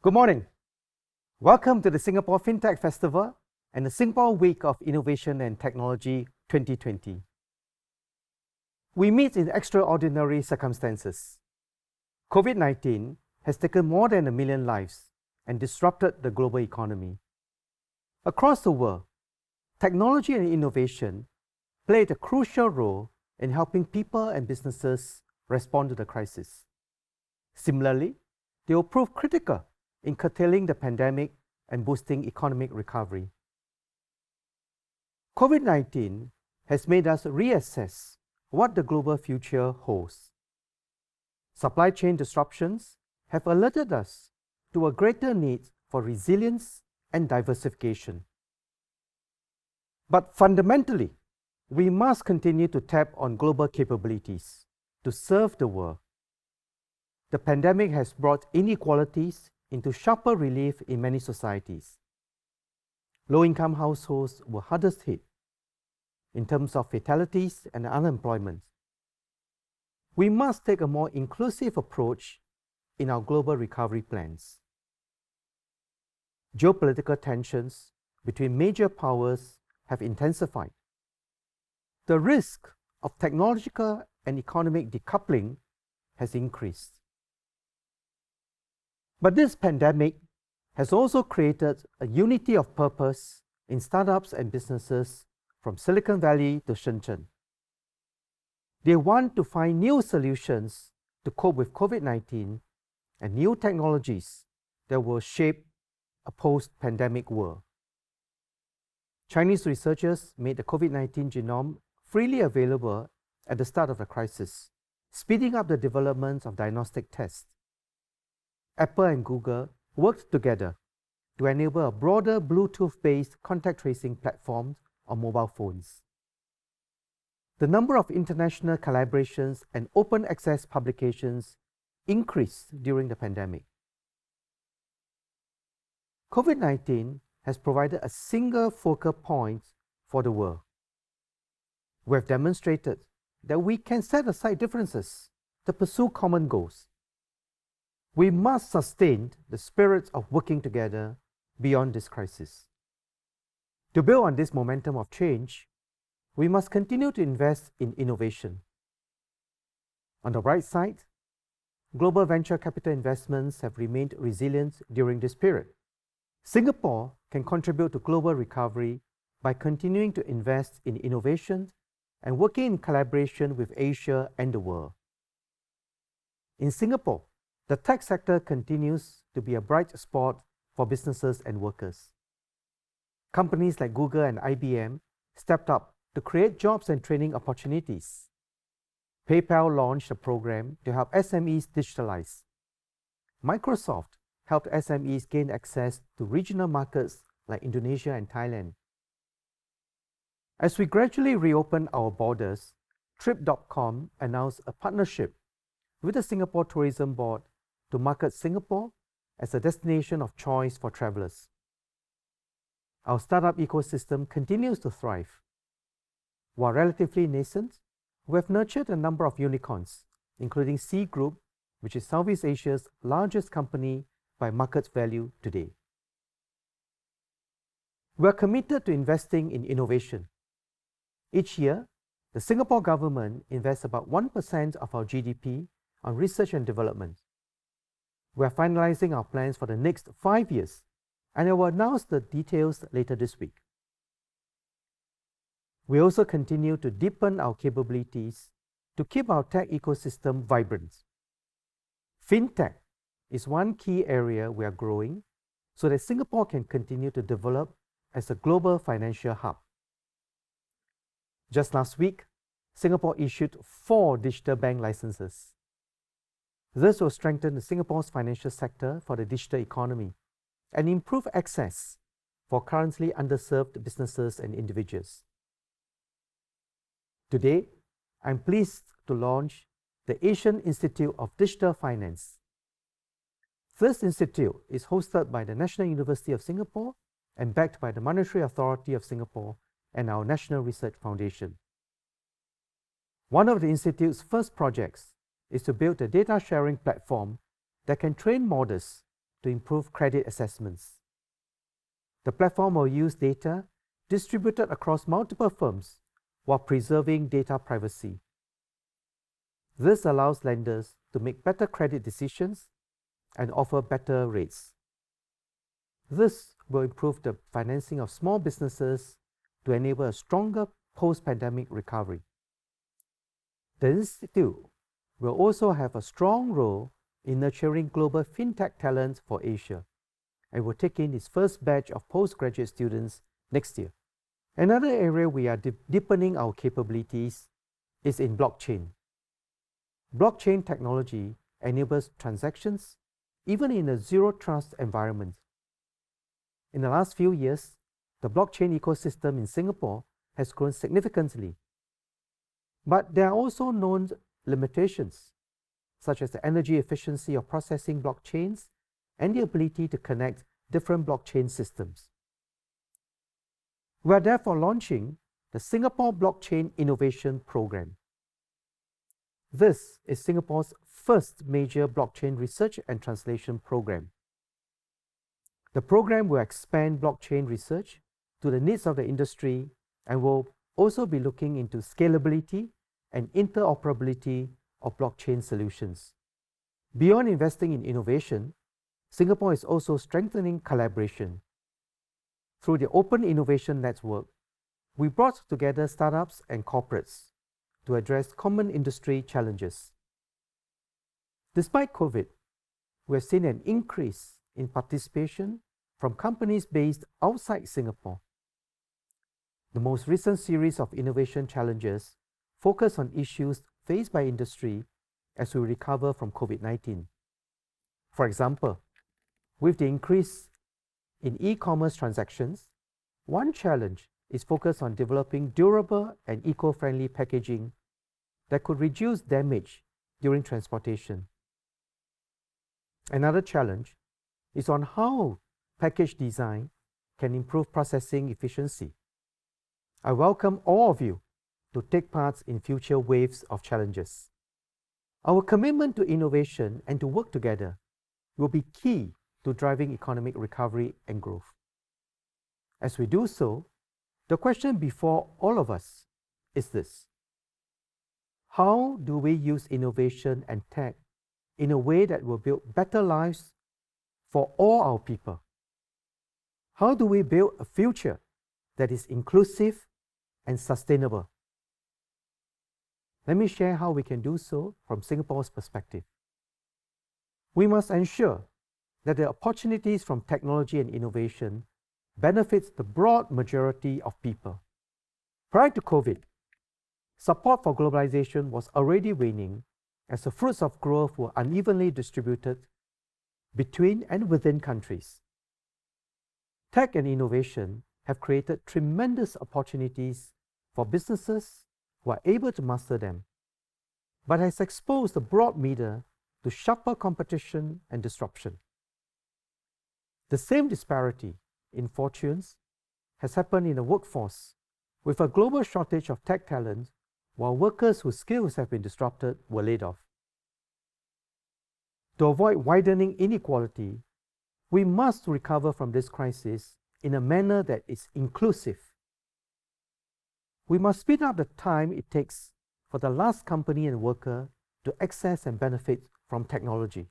Good morning. Welcome to the Singapore Fintech Festival and the Singapore Week of Innovation and Technology 2020. We meet in extraordinary circumstances. COVID-19 has taken more than 1 million lives and disrupted the global economy. Across the world, technology and innovation played a crucial role in helping people and businesses respond to the crisis. Similarly, they will prove critical in curtailing the pandemic and boosting economic recovery. COVID-19 has made us reassess what the global future holds. Supply chain disruptions have alerted us to a greater need for resilience and diversification. But fundamentally, we must continue to tap on global capabilities to serve the world. The pandemic has brought inequalities into sharper relief in many societies. Low-income households were hardest hit in terms of fatalities and unemployment. We must take a more inclusive approach in our global recovery plans. Geopolitical tensions between major powers have intensified. The risk of technological and economic decoupling has increased. But this pandemic has also created a unity of purpose in startups and businesses from Silicon Valley to Shenzhen. They want to find new solutions to cope with COVID-19 and new technologies that will shape a post-pandemic world. Chinese researchers made the COVID-19 genome freely available at the start of the crisis, speeding up the development of diagnostic tests. Apple and Google worked together to enable a broader Bluetooth-based contact tracing platform on mobile phones. The number of international collaborations and open access publications increased during the pandemic. COVID-19 has provided a single focal point for the world. We have demonstrated that we can set aside differences to pursue common goals. We must sustain the spirit of working together beyond this crisis. To build on this momentum of change, we must continue to invest in innovation. On the right side, global venture capital investments have remained resilient during this period. Singapore can contribute to global recovery by continuing to invest in innovation and working in collaboration with Asia and the world. In Singapore, the tech sector continues to be a bright spot for businesses and workers. Companies like Google and IBM stepped up to create jobs and training opportunities. PayPal launched a program to help SMEs digitalize. Microsoft helped SMEs gain access to regional markets like Indonesia and Thailand. As we gradually reopen our borders, Trip.com announced a partnership with the Singapore Tourism Board to market Singapore as a destination of choice for travelers. Our startup ecosystem continues to thrive. While relatively nascent, we have nurtured a number of unicorns, including Sea Group, which is Southeast Asia's largest company by market value today. We are committed to investing in innovation. Each year, the Singapore government invests about 1% of our GDP on research and development. We are finalizing our plans for the next 5 years, and I will announce the details later this week. We also continue to deepen our capabilities to keep our tech ecosystem vibrant. Fintech is one key area we are growing so that Singapore can continue to develop as a global financial hub. Just last week, Singapore issued 4 digital bank licenses. This will strengthen Singapore's financial sector for the digital economy and improve access for currently underserved businesses and individuals. Today, I'm pleased to launch the Asian Institute of Digital Finance. This institute is hosted by the National University of Singapore and backed by the Monetary Authority of Singapore and our National Research Foundation. One of the Institute's first projects is to build a data sharing platform that can train models to improve credit assessments. The platform will use data distributed across multiple firms while preserving data privacy. This allows lenders to make better credit decisions and offer better rates. This will improve the financing of small businesses to enable a stronger post-pandemic recovery. The Institute will also have a strong role in nurturing global fintech talent for Asia and will take in its first batch of postgraduate students next year. Another area we are deepening our capabilities is in blockchain. Blockchain technology enables transactions even in a zero-trust environment. In the last few years, the blockchain ecosystem in Singapore has grown significantly. But there are also known limitations, such as the energy efficiency of processing blockchains and the ability to connect different blockchain systems. We are therefore launching the Singapore Blockchain Innovation Program. This is Singapore's first major blockchain research and translation program. The program will expand blockchain research to the needs of the industry and will also be looking into scalability and interoperability of blockchain solutions. Beyond investing in innovation, Singapore is also strengthening collaboration. Through the Open Innovation Network, we brought together startups and corporates to address common industry challenges. Despite COVID, we have seen an increase in participation from companies based outside Singapore. The most recent series of innovation challenges focus on issues faced by industry as we recover from COVID-19. For example, with the increase in e-commerce transactions, one challenge is focused on developing durable and eco-friendly packaging that could reduce damage during transportation. Another challenge is on how package design can improve processing efficiency. I welcome all of you to take part in future waves of challenges. Our commitment to innovation and to work together will be key to driving economic recovery and growth. As we do so, the question before all of us is this: how do we use innovation and tech in a way that will build better lives for all our people? How do we build a future that is inclusive and sustainable? Let me share how we can do so from Singapore's perspective. We must ensure that the opportunities from technology and innovation benefits the broad majority of people. Prior to COVID, support for globalization was already waning as the fruits of growth were unevenly distributed between and within countries. Tech and innovation have created tremendous opportunities for businesses who are able to master them, but has exposed the broad media to sharper competition and disruption. The same disparity in fortunes has happened in the workforce, with a global shortage of tech talent, while workers whose skills have been disrupted were laid off. To avoid widening inequality, we must recover from this crisis in a manner that is inclusive. We must speed up the time it takes for the last company and worker to access and benefit from technology.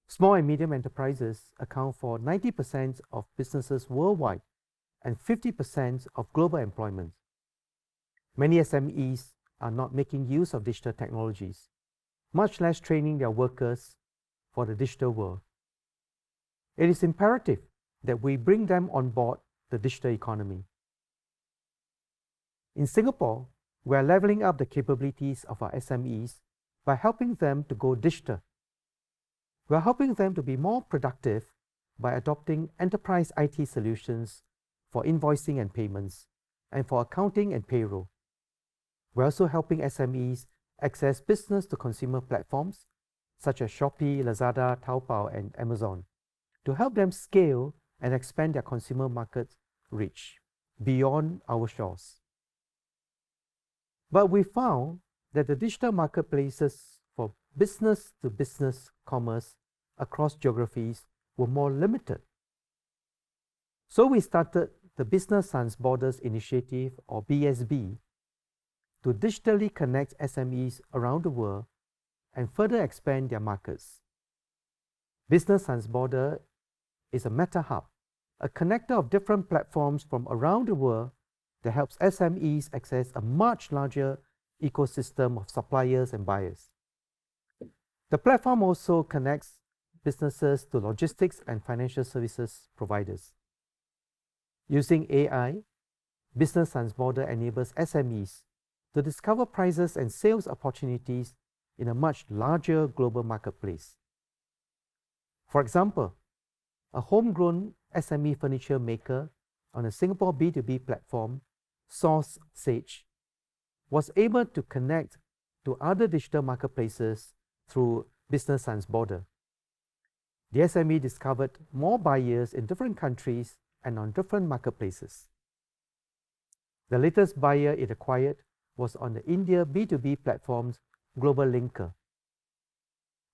Small and medium enterprises account for 90% of businesses worldwide and 50% of global employment. Many SMEs are not making use of digital technologies, much less training their workers for the digital world. It is imperative that we bring them on board the digital economy. In Singapore, we are leveling up the capabilities of our SMEs by helping them to go digital. We are helping them to be more productive by adopting enterprise IT solutions for invoicing and payments, and for accounting and payroll. We're also helping SMEs access business-to-consumer platforms such as Shopee, Lazada, Taobao, and Amazon to help them scale and expand their consumer market reach beyond our shores. But we found that the digital marketplaces for business-to-business commerce across geographies were more limited. So we started the Business Sans Borders Initiative, or BSB, to digitally connect SMEs around the world and further expand their markets. Business Sans Border is a meta hub, a connector of different platforms from around the world that helps SMEs access a much larger ecosystem of suppliers and buyers. The platform also connects businesses to logistics and financial services providers. Using AI, Business Sans Border enables SMEs to discover prices and sales opportunities in a much larger global marketplace. For example, a homegrown SME furniture maker on a Singapore B2B platform, SourceSage, was able to connect to other digital marketplaces through Business Sans Border. The SME discovered more buyers in different countries and on different marketplaces. The latest buyer it acquired was on the India B2B platform's Global Linker.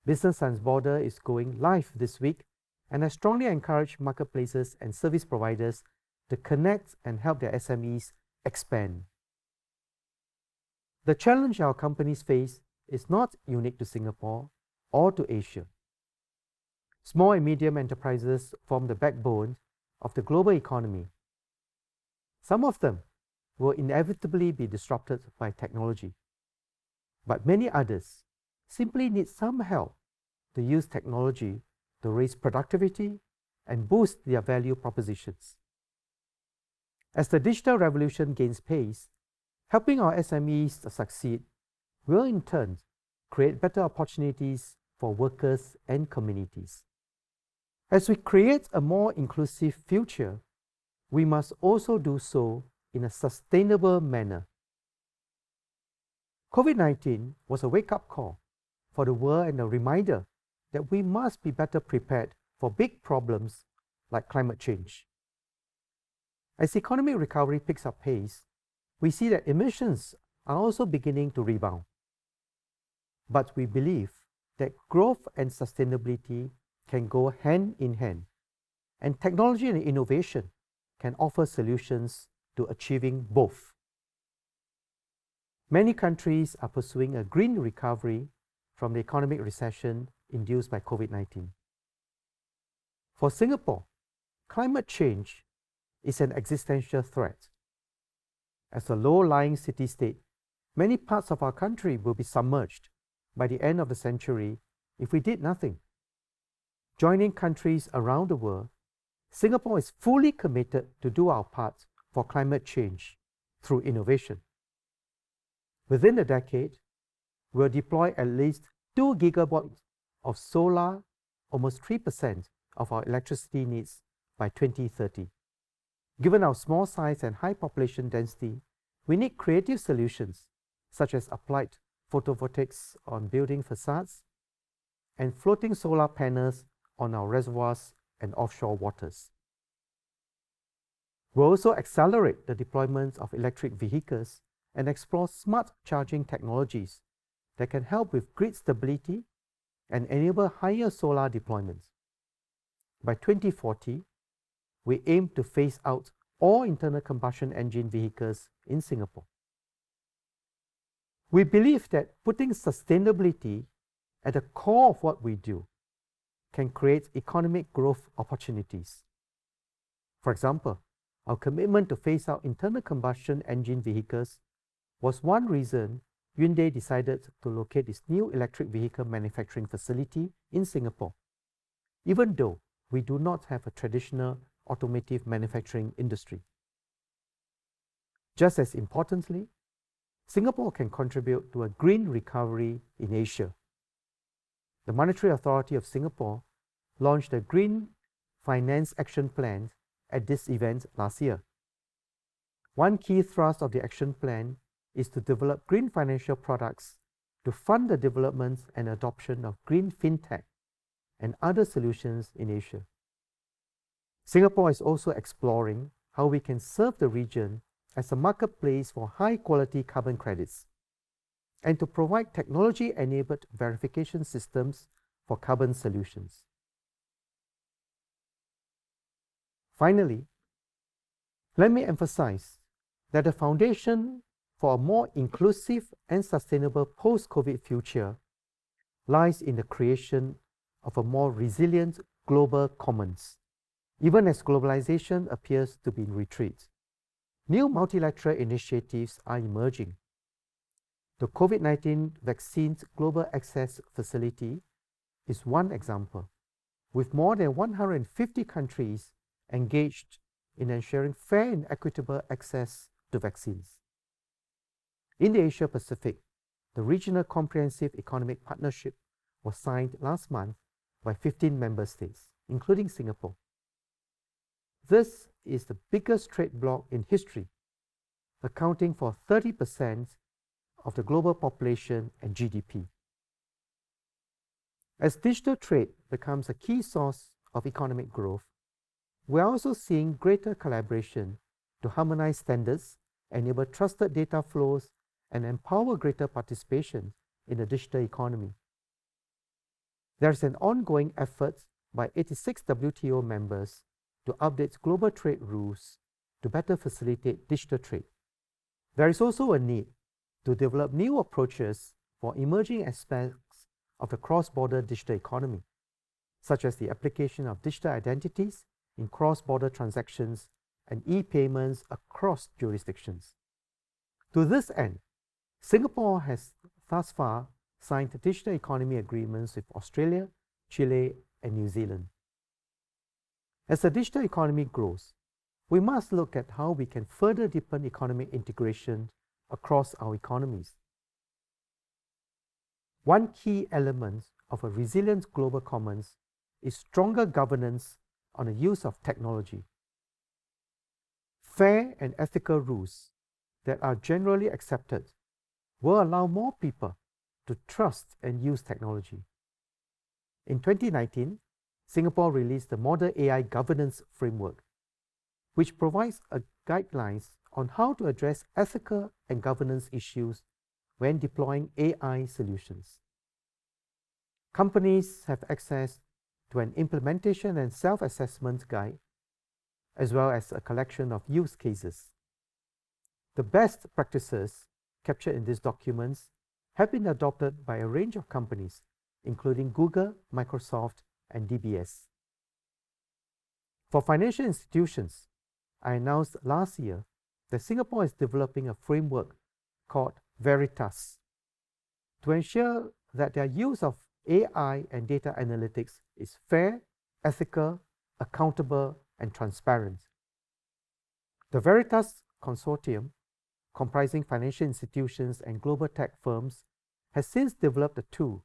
Business Sans Border is going live this week, and I strongly encourage marketplaces and service providers to connect and help their SMEs expand. The challenge our companies face is not unique to Singapore or to Asia. Small and medium enterprises form the backbone of the global economy. Some of them will inevitably be disrupted by technology, but many others simply need some help to use technology to raise productivity and boost their value propositions. As the digital revolution gains pace, helping our SMEs to succeed will in turn create better opportunities for workers and communities. As we create a more inclusive future, we must also do so in a sustainable manner. COVID-19 was a wake-up call for the world and a reminder that we must be better prepared for big problems like climate change. As economic recovery picks up pace, we see that emissions are also beginning to rebound. But we believe that growth and sustainability can go hand in hand, and technology and innovation can offer solutions to achieving both. Many countries are pursuing a green recovery from the economic recession induced by COVID-19. For Singapore, climate change is an existential threat. As a low-lying city-state, many parts of our country will be submerged by the end of the century if we did nothing. Joining countries around the world, Singapore is fully committed to do our part for climate change through innovation. Within a decade, we'll deploy at least 2 gigawatts of solar, almost 3% of our electricity needs by 2030. Given our small size and high population density, we need creative solutions such as applied photovoltaics on building facades and floating solar panels on our reservoirs and offshore waters. We'll also accelerate the deployment of electric vehicles and explore smart charging technologies that can help with grid stability and enable higher solar deployments. By 2040, we aim to phase out all internal combustion engine vehicles in Singapore. We believe that putting sustainability at the core of what we do can create economic growth opportunities. For example, our commitment to phase out internal combustion engine vehicles was one reason Hyundai decided to locate its new electric vehicle manufacturing facility in Singapore, even though we do not have a traditional automotive manufacturing industry. Just as importantly, Singapore can contribute to a green recovery in Asia. The Monetary Authority of Singapore launched a Green Finance Action Plan at this event last year. One key thrust of the action plan is to develop green financial products to fund the development and adoption of green Fintech and other solutions in Asia. Singapore is also exploring how we can serve the region as a marketplace for high-quality carbon credits and to provide technology-enabled verification systems for carbon solutions. Finally, let me emphasize that the foundation for a more inclusive and sustainable post-COVID future lies in the creation of a more resilient global commons, even as globalization appears to be in retreat. New multilateral initiatives are emerging. The COVID-19 Vaccines Global Access Facility is one example, with more than 150 countries engaged in ensuring fair and equitable access to vaccines. In the Asia Pacific, the Regional Comprehensive Economic Partnership was signed last month by 15 member states, including Singapore. This is the biggest trade bloc in history, accounting for 30% of the global population and GDP. As digital trade becomes a key source of economic growth, we are also seeing greater collaboration to harmonize standards, enable trusted data flows, and empower greater participation in the digital economy. There is an ongoing effort by 86 WTO members to update global trade rules to better facilitate digital trade. There is also a need to develop new approaches for emerging aspects of the cross-border digital economy, such as the application of digital identities in cross-border transactions and e-payments across jurisdictions. To this end, Singapore has thus far signed digital economy agreements with Australia, Chile, and New Zealand. As the digital economy grows, we must look at how we can further deepen economic integration across our economies. One key element of a resilient global commons is stronger governance on the use of technology. Fair and ethical rules that are generally accepted will allow more people to trust and use technology. In 2019, Singapore released the Model AI Governance Framework, which provides guidelines on how to address ethical and governance issues when deploying AI solutions. Companies have access to an implementation and self-assessment guide, as well as a collection of use cases. The best practices captured in these documents have been adopted by a range of companies, including Google, Microsoft, and DBS. For financial institutions, I announced last year that Singapore is developing a framework called Veritas to ensure that their use of AI and data analytics is fair, ethical, accountable, and transparent. The Veritas Consortium, comprising financial institutions and global tech firms, has since developed a tool,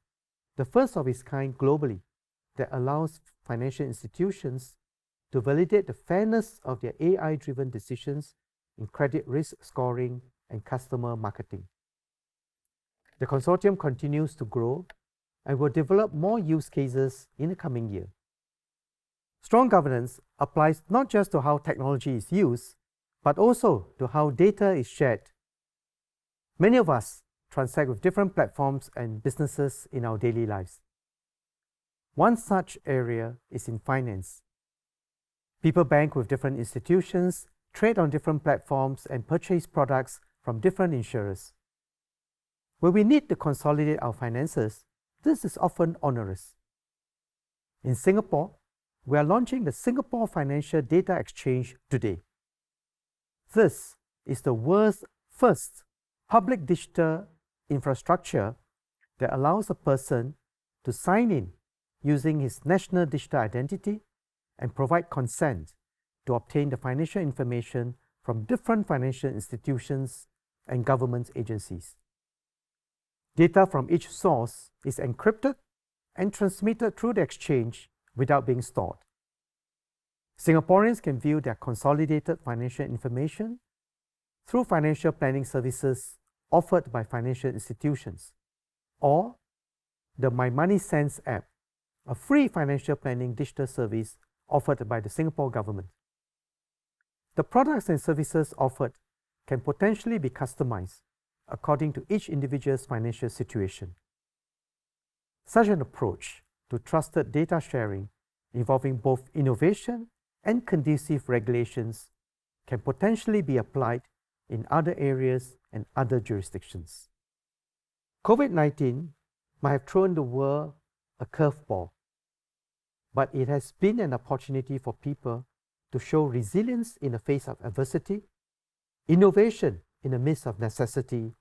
the first of its kind globally, that allows financial institutions to validate the fairness of their AI-driven decisions in credit risk scoring and customer marketing. The consortium continues to grow and will develop more use cases in the coming year. Strong governance applies not just to how technology is used, but also to how data is shared. Many of us transact with different platforms and businesses in our daily lives. One such area is in finance. People bank with different institutions, trade on different platforms, and purchase products from different insurers. When we need to consolidate our finances, this is often onerous. In Singapore, we are launching the Singapore Financial Data Exchange today. This is the world's first public digital infrastructure that allows a person to sign in using his national digital identity and provide consent to obtain the financial information from different financial institutions and government agencies. Data from each source is encrypted and transmitted through the exchange without being stored. Singaporeans can view their consolidated financial information through financial planning services offered by financial institutions, or the My Money Sense app, a free financial planning digital service offered by the Singapore government. The products and services offered can potentially be customized according to each individual's financial situation. Such an approach to trusted data sharing, involving both innovation and conducive regulations can potentially be applied in other areas and other jurisdictions. COVID-19 might have thrown the world a curveball, but it has been an opportunity for people to show resilience in the face of adversity, innovation in the midst of necessity,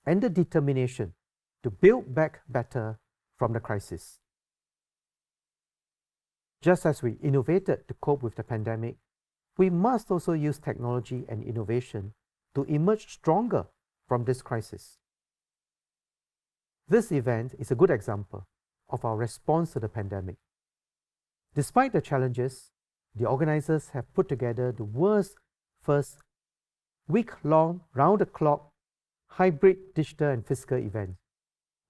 and the determination to build back better from the crisis. Just as we innovated to cope with the pandemic, we must also use technology and innovation to emerge stronger from this crisis. This event is a good example of our response to the pandemic. Despite the challenges, the organizers have put together the world's first week-long, round-the-clock, hybrid digital and physical event,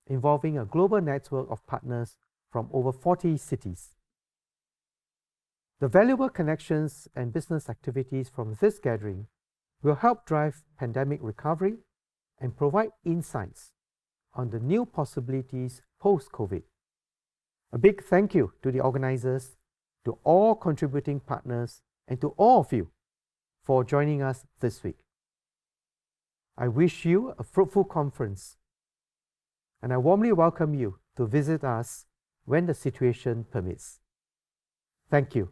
involving a global network of partners from over 40 cities. The valuable connections and business activities from this gathering will help drive pandemic recovery and provide insights on the new possibilities post-COVID. A big thank you to the organizers, to all contributing partners, and to all of you for joining us this week. I wish you a fruitful conference, and I warmly welcome you to visit us when the situation permits. Thank you.